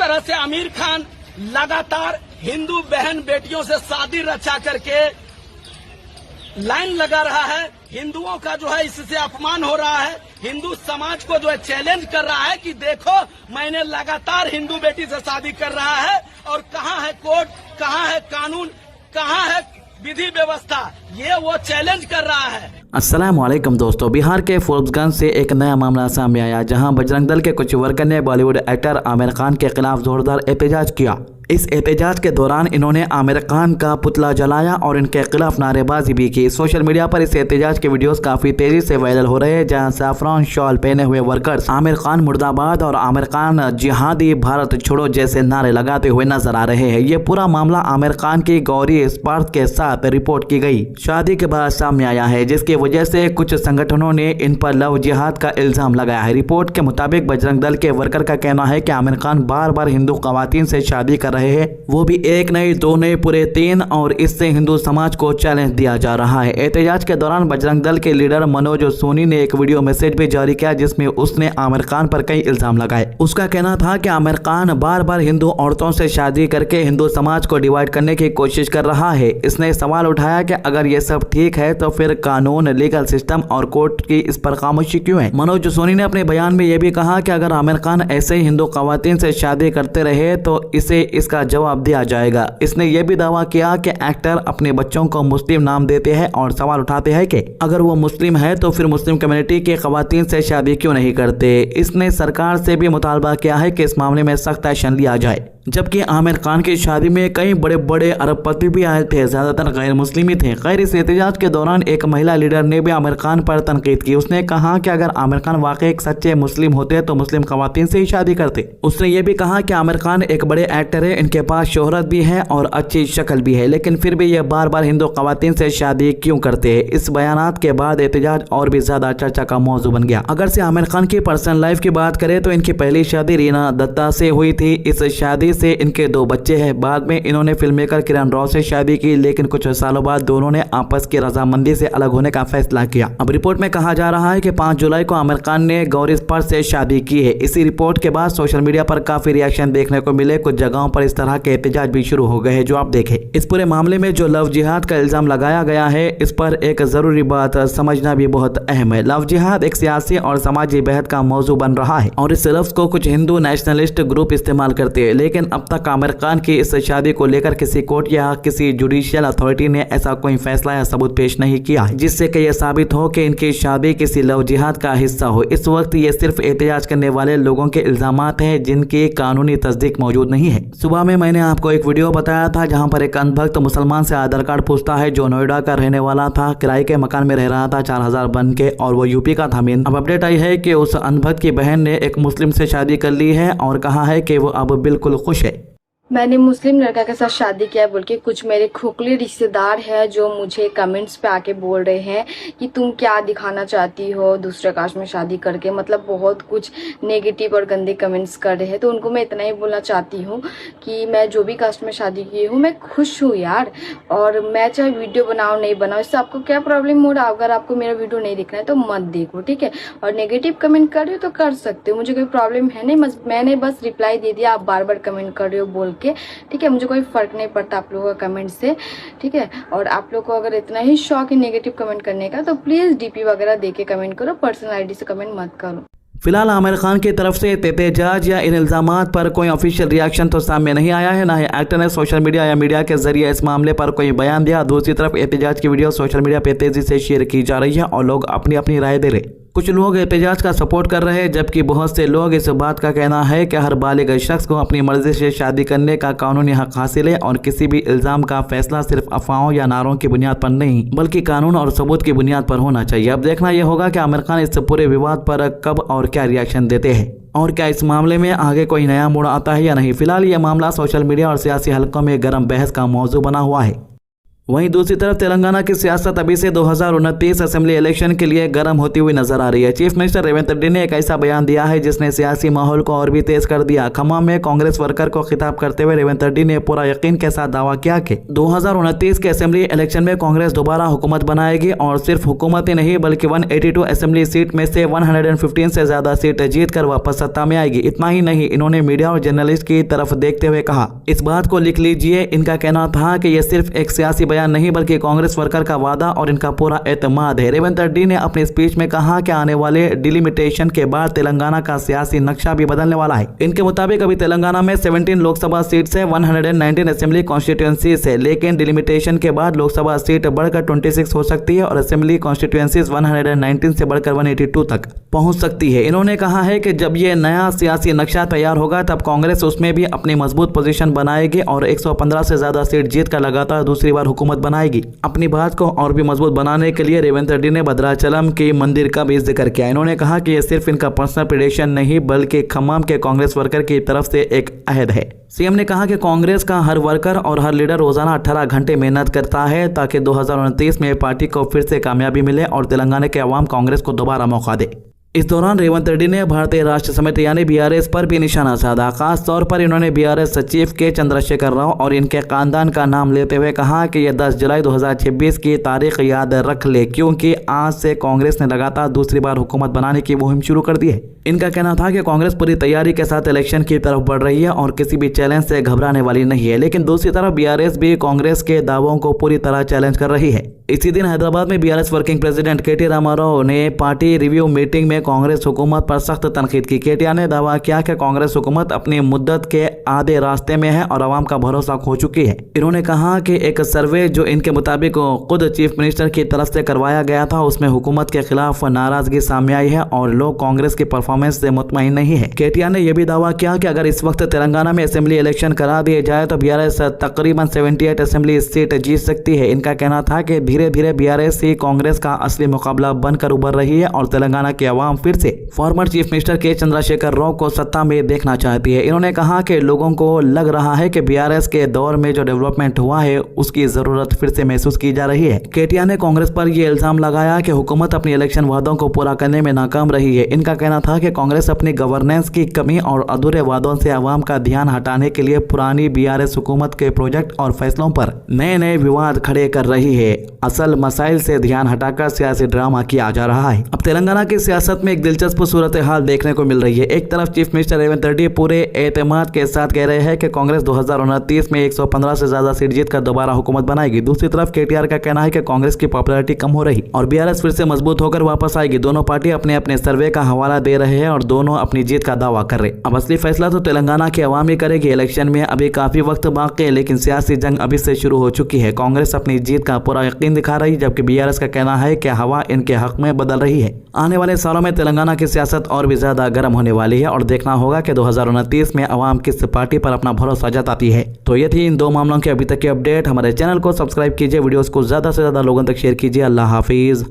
तरह से आमिर खान लगातार हिंदू बहन बेटियों से शादी रचा करके लाइन लगा रहा है, हिंदुओं का जो है इससे अपमान हो रहा है, हिंदू समाज को जो है चैलेंज कर रहा है कि देखो मैंने लगातार हिंदू बेटी से शादी कर रहा है और कहाँ है कोर्ट, कहाँ है कानून, कहाँ है विधि व्यवस्था, ये वो चैलेंज कर रहा है। अस्सलाम वालेकुम दोस्तों, बिहार के फोर्ब्सगंज से एक नया मामला सामने आया जहां बजरंग दल के कुछ वर्कर ने बॉलीवुड एक्टर आमिर खान के खिलाफ जोरदार एहतजाज किया। इस एहतजाज के दौरान इन्होंने आमिर खान का पुतला जलाया और इनके खिलाफ नारेबाजी भी की। सोशल मीडिया पर इस एहतजाज के वीडियोस काफी तेजी से वायरल हो रहे हैं, जहां सैफरॉन शॉल पहने हुए वर्कर्स आमिर खान मुर्दाबाद और आमिर खान जिहादी भारत छोड़ो जैसे नारे लगाते हुए नजर आ रहे हैं। ये पूरा मामला आमिर खान की गौरी स्पार्थ के साथ रिपोर्ट की गई शादी के बाद सामने आया है, जिसकी वजह से कुछ संगठनों ने इन पर लव जिहाद का इल्जाम लगाया है। रिपोर्ट के मुताबिक बजरंग दल के वर्कर का कहना है कि आमिर खान बार बार हिंदू खवातीन से शादी कर रहे हैं, वो भी एक नहीं दो नहीं पूरे 3, और इससे हिंदू समाज को चैलेंज दिया जा रहा है। एहतजाज के दौरान बजरंग दल के लीडर मनोज सोनी ने एक वीडियो मैसेज भी जारी किया, जिसमें उसने आमिर खान पर कई इल्जाम लगाए। उसका कहना था कि आमिर खान बार बार हिंदू औरतों से शादी करके हिंदू समाज को डिवाइड करने की कोशिश कर रहा है। इसने सवाल उठाया कि अगर ये सब ठीक है तो फिर कानून, लीगल सिस्टम और कोर्ट की इस पर खामोशी क्यों है। मनोज सोनी ने अपने बयान में यह भी कहा कि अगर आमिर खान ऐसे ही हिंदू खवातीन से शादी करते रहे तो इसे इसका जवाब दिया जाएगा। इसने यह भी दावा किया कि एक्टर अपने बच्चों को मुस्लिम नाम देते हैं और सवाल उठाते हैं कि अगर वो मुस्लिम है तो फिर मुस्लिम कम्युनिटी के खवातीन से शादी क्यों नहीं करते। इसने सरकार से भी मुतालबा किया है कि इस मामले में सख्त एक्शन लिया जाए। जबकि आमिर खान की शादी में कई बड़े बड़े अरबपति भी आए थे, ज्यादातर गैर मुस्लिम थे। खैर, इस एहतजाज के दौरान एक महिला लीडर ने भी आमिर खान पर तनकीद की। उसने कहा कि अगर आमिर खान वाकई एक सच्चे मुस्लिम होते तो मुस्लिम खवातीन से ही शादी करते। उसने ये भी कहा कि आमिर खान एक बड़े एक्टर है, इनके पास शोहरत भी है और अच्छी शक्ल भी है, लेकिन फिर भी ये बार बार हिंदू खवातीन से शादी क्यों करते हैं। इस बयानात के बाद एहतजाज और भी ज्यादा चर्चा का मौजू बन गया। अगर से आमिर खान की पर्सनल लाइफ की बात करें तो इनकी पहली शादी रीना दत्ता से हुई थी। इस शादी से इनके 2 बच्चे हैं। बाद में इन्होंने फिल्म मेकर किरण राव से शादी की, लेकिन कुछ सालों बाद दोनों ने आपस की रजामंदी से अलग होने का फैसला किया। अब रिपोर्ट में कहा जा रहा है कि 5 जुलाई को आमिर खान ने गौरी स्पार्थ से शादी की है। इसी रिपोर्ट के बाद सोशल मीडिया पर काफी रिएक्शन देखने को मिले। कुछ जगहों पर इस तरह के एहतजाज भी शुरू हो गए हैं, जो आप देखें। इस पूरे मामले में जो लव जिहाद का इल्जाम लगाया गया है, इस पर एक जरूरी बात समझना भी बहुत अहम है। लव जिहाद एक सियासी और समाजी बहस का मौजू बन रहा है और इस लफ्ज को कुछ हिंदू नेशनलिस्ट ग्रुप इस्तेमाल करते हैं, लेकिन अब तक आमिर खान की इस शादी को लेकर किसी कोर्ट या किसी जुडिशियल अथॉरिटी ने ऐसा कोई फैसला या सबूत पेश नहीं किया जिससे कि यह साबित हो कि इनकी शादी किसी लव जिहाद का हिस्सा हो। इस वक्त ये सिर्फ एहतजाज करने वाले लोगों के इल्जामात हैं, जिनकी कानूनी तस्दीक मौजूद नहीं है। सुबह में मैंने आपको एक वीडियो बताया था जहां पर एक अंधभक्त मुसलमान से आधार कार्ड पूछता है, जो नोएडा का रहने वाला था, किराए के मकान में रह रहा था 4000 बन के, और वो यूपी का था। अब अपडेट आई है कि उस अंधभक्त की बहन ने एक मुस्लिम से शादी कर ली है और कहा है कि वो अब बिल्कुल खुश है। मैंने मुस्लिम लड़का के साथ शादी किया बोल के कुछ मेरे खोखले रिश्तेदार हैं जो मुझे कमेंट्स पे आके बोल रहे हैं कि तुम क्या दिखाना चाहती हो दूसरे कास्ट में शादी करके, मतलब बहुत कुछ नेगेटिव और गंदे कमेंट्स कर रहे हैं। तो उनको मैं इतना ही बोलना चाहती हूँ कि मैं जो भी कास्ट में शादी की हूँ मैं खुश हूँ यार, और मैं चाहे वीडियो बनाओ नहीं बनाओ, इससे आपको क्या प्रॉब्लम हो रहा है। अगर आपको मेरा वीडियो नहीं देखना है तो मत देखो, ठीक है। और नेगेटिव कमेंट कर रहे हो तो कर सकते हो, मुझे कोई प्रॉब्लम है नहीं। मैंने बस रिप्लाई दे दिया, आप बार बार कमेंट कर रहे हो बोल के, ठीक है। मुझे कोई फर्क नहीं पड़ता आप लोगों का कमेंट से, ठीक है। और आप लोग को अगर इतना ही शौक है नेगेटिव कमेंट करने का तो प्लीज डीपी वगैरह देके कमेंट करो, पर्सनल आईडी से कमेंट मत करो। फिलहाल आमिर खान की तरफ से एहतजाज या इन इल्जामात पर कोई ऑफिशियल रिएक्शन तो सामने नहीं आया है, ना ही एक्टर ने सोशल मीडिया या मीडिया के जरिए इस मामले पर कोई बयान दिया। दूसरी तरफ एहतजाज की वीडियो सोशल मीडिया पे तेजी से शेयर की जा रही है और लोग अपनी अपनी राय दे रहे। कुछ लोग एहतजाज का सपोर्ट कर रहे हैं, जबकि बहुत से लोग इस बात का कहना है कि हर बालिग शख्स को अपनी मर्जी से शादी करने का कानूनी हक हासिल है और किसी भी इल्जाम का फैसला सिर्फ अफवाहों या नारों की बुनियाद पर नहीं बल्कि कानून और सबूत की बुनियाद पर होना चाहिए। अब देखना यह होगा कि आमिर खान इस पूरे विवाद पर कब और क्या रिएक्शन देते हैं और क्या इस मामले में आगे कोई नया मोड़ आता है या नहीं। फिलहाल यह मामला सोशल मीडिया और सियासी हलकों में गर्म बहस का मौजू बना हुआ है। वहीं दूसरी तरफ तेलंगाना की सियासत अभी से 2029 असेंबली इलेक्शन के लिए गर्म होती हुई नजर आ रही है। चीफ मिनिस्टर रेवंत रेड्डी ने एक ऐसा बयान दिया है जिसने सियासी माहौल को और भी तेज कर दिया। खम्मम में कांग्रेस वर्कर को खिताब करते हुए रेवंत रेड्डी ने पूरा यकीन के साथ दावा किया कि 2029 के असेंबली इलेक्शन में कांग्रेस दोबारा हुकूमत बनाएगी और सिर्फ हुकूमत ही नहीं बल्कि 182 असेंबली सीट में से 115 से ज्यादा सीट जीत कर वापस सत्ता में आएगी। इतना ही नहीं, इन्होंने मीडिया और जर्नलिस्ट की तरफ देखते हुए कहा, इस बात को लिख लीजिए। इनका कहना था कि यह सिर्फ एक सियासी बयान नहीं बल्कि कांग्रेस वर्कर का वादा और इनका पूरा एतमाद है। रेवंत रेड्डी ने अपने स्पीच में कहा कि आने वाले डिलिमिटेशन के बाद तेलंगाना का सियासी नक्शा भी बदलने वाला है। इनके मुताबिक अभी तेलंगाना में 17 लोकसभा सीट से 119 असेंबली कॉन्स्टिट्यूएंसी है, लेकिन डिलिमिटेशन के बाद लोकसभा सीट बढ़कर 26 हो सकती है और असेंबली कॉन्स्टिट्यूएंसीज 119 से बढ़कर 182 तक पहुंच सकती है। इन्होंने कहा है कि जब ये नया सियासी नक्शा तैयार होगा तब कांग्रेस उसमें भी अपनी मजबूत पोजीशन बनाएगी और 115 से ज्यादा सीट जीतकर लगातार दूसरी बार हुकूमत बनाएगी। अपनी बात को और भी मजबूत बनाने के लिए रेवंत रेड्डी ने भद्राचलम के मंदिर का भी जिक्र किया। इन्होंने कहा कि यह सिर्फ इनका पर्सनल प्रेडिक्शन नहीं बल्कि खम्मम के कांग्रेस वर्कर की तरफ से एक अहद है। सीएम ने कहा कि कांग्रेस का हर वर्कर और हर लीडर रोजाना 18 घंटे मेहनत करता है ताकि 2029 में पार्टी को फिर से कामयाबी मिले और तेलंगाना के अवाम कांग्रेस को दोबारा मौका दे। इस दौरान रेवंत रेड्डी ने भारतीय राष्ट्र समिति यानी बीआरएस पर भी निशाना साधा। खास तौर पर इन्होंने बीआरएस सचिव के चंद्रशेखर राव और इनके खानदान का नाम लेते हुए कहा कि यह 10 जुलाई 2026 की तारीख याद रख ले, क्योंकि आज से कांग्रेस ने लगातार दूसरी बार हुकूमत बनाने की मुहिम शुरू कर दी है। इनका कहना था कि कांग्रेस पूरी तैयारी के साथ इलेक्शन की तरफ बढ़ रही है और किसी भी चैलेंज से घबराने वाली नहीं है, लेकिन दूसरी तरफ बीआरएस भी कांग्रेस के दावों को पूरी तरह चैलेंज कर रही है। इसी दिन हैदराबाद में बीआरएस वर्किंग प्रेसिडेंट केटी रामाराव ने पार्टी रिव्यू मीटिंग में कांग्रेस हुकूमत पर सख्त तनकीद की। केटीआर ने दावा किया कि कांग्रेस हुकूमत अपनी मुद्दत के आधे रास्ते में है और आवाम का भरोसा खो चुकी है। इन्होंने कहा कि एक सर्वे जो इनके मुताबिक खुद चीफ मिनिस्टर की तरफ से करवाया गया था उसमें हुकूमत के खिलाफ नाराजगी सामने आई है और लोग कांग्रेस की परफॉर्मेंस से मुतमईन नहीं है। केटीआर ने यह भी दावा किया कि अगर इस वक्त तेलंगाना में असेंबली इलेक्शन करा दिए जाए तो बीआरएस तकरीबन 78 असेंबली सीट जीत सकती है। इनका कहना था कि धीरे धीरे बीआरएस ही कांग्रेस का असली मुकाबला बनकर उभर रही है और तेलंगाना के अवाम फिर से फॉर्मर चीफ मिनिस्टर के चंद्रशेखर राव को सत्ता में देखना चाहती है। इन्होंने कहा कि लोगों को लग रहा है कि बीआरएस के दौर में जो डेवलपमेंट हुआ है उसकी जरूरत फिर से महसूस की जा रही है। केटीआर ने कांग्रेस पर यह इल्जाम लगाया कि हुकूमत अपनी इलेक्शन वादों को पूरा करने में नाकाम रही है। इनका कहना था कि कांग्रेस अपनी गवर्नेंस की कमी और अधूरे वादों से अवाम का ध्यान हटाने के लिए पुरानी बीआरएस हुकूमत के प्रोजेक्ट और फैसलों पर नए नए विवाद खड़े कर रही है। असल मसाइल से ध्यान हटाकर सियासी ड्रामा किया जा रहा है। अब तेलंगाना की सियासत में एक दिलचस्प सूरत हाल देखने को मिल रही है। एक तरफ चीफ मिनिस्टर रेवंत रेड्डी पूरे एतमाद के साथ कह रहे हैं कि कांग्रेस 2029 में 115 से ज्यादा सीट जीतकर दोबारा हुकूमत बनाएगी। दूसरी तरफ केटीआर का कहना है कि कांग्रेस की पॉपुलैरिटी कम हो रही और बीआरएस फिर से मजबूत होकर वापस आएगी। दोनों पार्टी अपने अपने सर्वे का हवाला दे रहे हैं और दोनों अपनी जीत का दावा कर रहे। अब असली फैसला तो तेलंगाना की अवाम ही करेगी। इलेक्शन में अभी काफी वक्त बाकी है, लेकिन सियासी जंग अभी से शुरू हो चुकी है। कांग्रेस अपनी जीत का पूरा यकीन दिखा रही जबकि बीआरएस का कहना है कि हवा इनके हक में बदल रही है। आने वाले सालों में तेलंगाना की सियासत और भी ज्यादा गर्म होने वाली है और देखना होगा कि 2029 में अवाम किस पार्टी पर अपना भरोसा जताती है। तो ये थी इन दो मामलों की अभी तक की अपडेट। हमारे चैनल को सब्सक्राइब कीजिए, वीडियोस को ज्यादा से ज्यादा लोगों तक शेयर कीजिए। अल्लाह हाफिज।